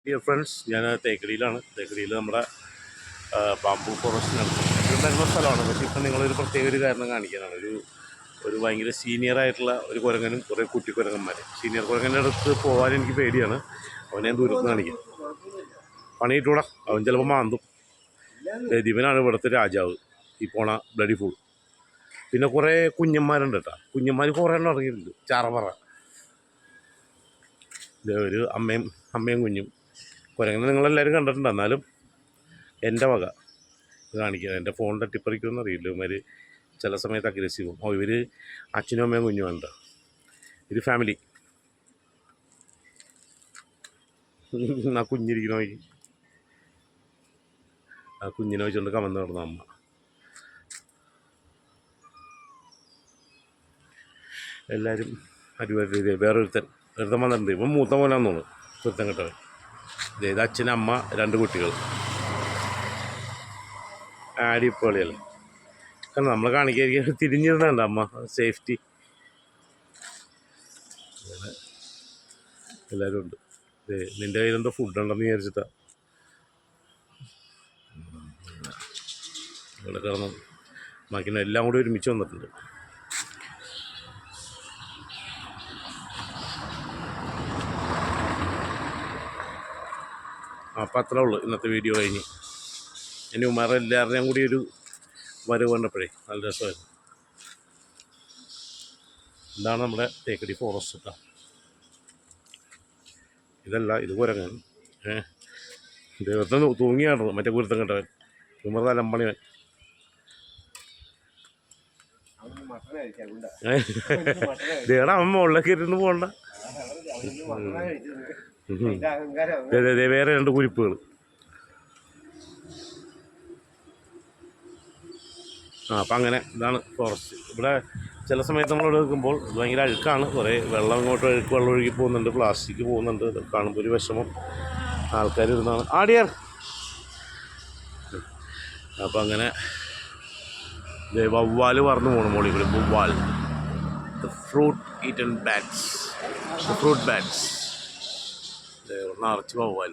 Dear friends, ഞാൻ തേക്കടിയിലാണ്. തേക്കടിയിൽ നമ്മുടെ bamboo forest നടത്തുന്ന സ്ഥലമാണ്. പക്ഷേ ഇപ്പം നിങ്ങളൊരു പ്രത്യേക ഒരു കാരണം കാണിക്കാനാണ്. ഒരു ഭയങ്കര സീനിയറായിട്ടുള്ള ഒരു കുരങ്ങനും കുറേ കുട്ടി കുരങ്ങന്മാർ. സീനിയർ കുരങ്ങൻ്റെ അടുത്ത് പോകാൻ എനിക്ക് പേടിയാണ്. അവനെ ദൂരത്ത് കാണിക്കാം. പണിയിട്ടൂടാ, അവൻ ചിലപ്പോൾ മാന്തും. ദീപനാണ് ഇവിടുത്തെ രാജാവ്, ഈ പോണ ബ്ലഡി ഫുൾ. പിന്നെ കുറേ കുഞ്ഞന്മാരുണ്ട് കേട്ടോ. കുഞ്ഞന്മാർ കുറേ എണ്ണം ഇറങ്ങിയിട്ടുണ്ട്. ചാറമറ ഒരു അമ്മയും കുഞ്ഞും. കുരങ്ങനെ നിങ്ങളെല്ലാവരും കണ്ടിട്ടുണ്ട്. എന്നാലും എൻ്റെ വക കാണിക്കുക. എൻ്റെ ഫോൺ തട്ടിപ്പറിക്കുമെന്ന് അറിയില്ല. ഇവർ ചില സമയത്ത് അഗ്രസീവും. ഇവർ അച്ഛനും അമ്മയും കുഞ്ഞുമുണ്ട്. ഒരു ഫാമിലി. ആ കുഞ്ഞിരിക്കണോ, ആ കുഞ്ഞിനെ വെച്ചുകൊണ്ട് കമന്ന് കിടന്ന അമ്മ. എല്ലാവരും അടിപൊളി. വേറൊരുത്തൻ വന്നിട്ടുണ്ട്. ഇപ്പം മൂത്ത മോനാന്ന് തോന്നുന്നു. ഒരുത്തൻ കിട്ടവൻ. ഇത് അച്ഛൻ, അമ്മ, 2 കുട്ടികൾ. അടിപൊളിയല്ലേ? കാരണം നമ്മൾ കാണിക്കാൻ തിരിഞ്ഞിരുന്നുണ്ട് അമ്മ. സേഫ്റ്റി എല്ലാവരും ഉണ്ട്. നിൻ്റെ കയ്യിലെന്തോ ഫുഡുണ്ടെന്ന് വിചാരിച്ചിട്ടാ ഇവിടെ കിടന്നു. ബാക്കി എല്ലാം കൂടി ഒരുമിച്ച് വന്നിട്ടുണ്ട്. അപ്പം അത്രേ ഉള്ളൂ ഇന്നത്തെ വീഡിയോ കഴിഞ്ഞ്. ഇനി ഉമ്മാരെ എല്ലാവരുടെയും കൂടി ഒരു വരവ് കണ്ടപ്പോഴേ നല്ല രസമായിരുന്നു. ഇതാണ് നമ്മുടെ തേക്കടി ഫോറസ്റ്റ് കേട്ടോ. ഇത് കുരങ്ങൻ. ദൈവത്തിന് തൂങ്ങിയാണത് മറ്റേ കുരുത്തം കേട്ടവൻ. ഉമ്മർ തലമ്പണിവൻ. ദേടാ, അവൻ മുകളിലേക്ക് ഇരുന്ന് പോകണ്ട. വേറെ 2 കുരിപ്പുകൾ. അപ്പം അങ്ങനെ ഇതാണ് ഫോറസ്റ്റ്. ഇവിടെ ചില സമയത്ത് നമ്മളിവിടെ നിൽക്കുമ്പോൾ ഭയങ്കര അഴുക്കാണ്. കുറേ വെള്ളം ഇങ്ങോട്ട് വെള്ളം ഒഴുകി പോകുന്നുണ്ട്, പ്ലാസ്റ്റിക് പോകുന്നുണ്ട്. കാണുമ്പോൾ ഒരു വിഷമം. ആൾക്കാർ ഇരുന്നാണ് ആടിയാർ. അപ്പം അങ്ങനെ വവ്വാൽ പറന്ന് പോകണം മോളിൽ കൂടി. വവ്വാൽ, fruit eaten bats, fruit bats. നിറച്ച് വവ്വാൽ.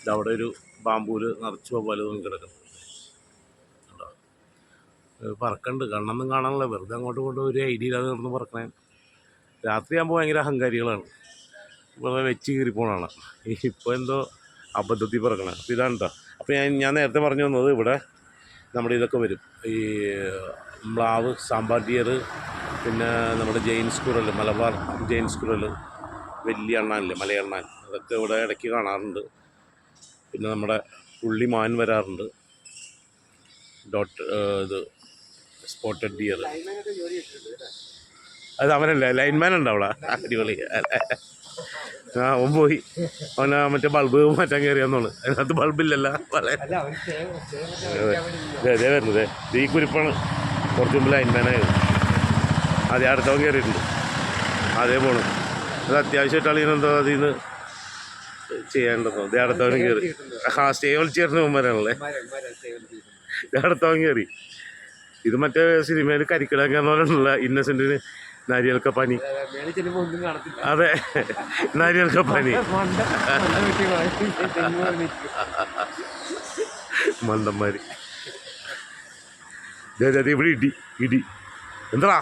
ഇതവിടെ ഒരു ബാമ്പൂൽ നിറച്ച് വവ്വാൽ തൂങ്ങി കിടക്കുന്നു. പറക്കണ്ട്. കണ്ണൊന്നും കാണാനുള്ള, വെറുതെ അങ്ങോട്ടും ഇങ്ങോട്ടും ഒരു ഐഡിയ ഇല്ലാതെ നിർന്ന് പറക്കണേ. രാത്രിയാകുമ്പോൾ ഭയങ്കര അഹങ്കാരികളാണ്. വെറുതെ വെച്ച് കീറി പോകണതാണ്. ഇപ്പോൾ എന്തോ അബദ്ധത്തിൽ പറക്കണേ. അപ്പോൾ ഇതാണ് കേട്ടോ. അപ്പോൾ ഞാൻ നേരത്തെ പറഞ്ഞു വന്നത്, ഇവിടെ നമ്മുടെ ഇതൊക്കെ വരും. ഈ മ്ലാവ്, സാമ്പാർ ഡിയർ, പിന്നെ നമ്മുടെ ജെയിൻ സ്കുറൽ, മലബാർ ജെയിൻ സ്കുറൽ, വലിയ എണ്ണാനില്ലേ, മലയെണ്ണാൻ, അതൊക്കെ ഇവിടെ ഇടയ്ക്ക് കാണാറുണ്ട്. പിന്നെ നമ്മുടെ പുള്ളിമാൻ വരാറുണ്ട്. ഇത് സ്പോട്ടഡ് ഡിയർ. അത് അവനല്ലേ, ലൈൻമാൻ ഉണ്ട് അവിടെ. അടിപൊളി. അവൻ പോയി. അവന് മറ്റേ ബൾബ് മാറ്റാൻ കയറിയാന്നുള്ളു. അതിനകത്ത് ബൾബില്ലല്ലോ. അതേ വരുന്നത് ഈ കുരിപ്പാണ്. കുറച്ച് മുമ്പ് ലൈൻമാനായത്. അതേ അടുത്തവൻ കയറിയിട്ടുണ്ട്. അതേ പോണു. അത് അത്യാവശ്യമായിട്ടാണ് ഇതിനെന്തോ അതിൽ നിന്ന് ചെയ്യാനുണ്ടെന്നോ. അതേ അടുത്തവനും കയറി. സ്റ്റേ വിളിച്ചേർന്ന മുമ്പരാണല്ലേ. അടുത്തവൻ കയറി. ഇത് മറ്റേ സിനിമയിൽ കരിക്കിടാക്കാൻ പോലുള്ള ഇന്നസെന്റിന് നാരിയൽക്ക പനി. അതെ, നാരിയൽക്ക പനി. മണ്ടന്മാര്. ഇവിടെ ഇടി എന്താ?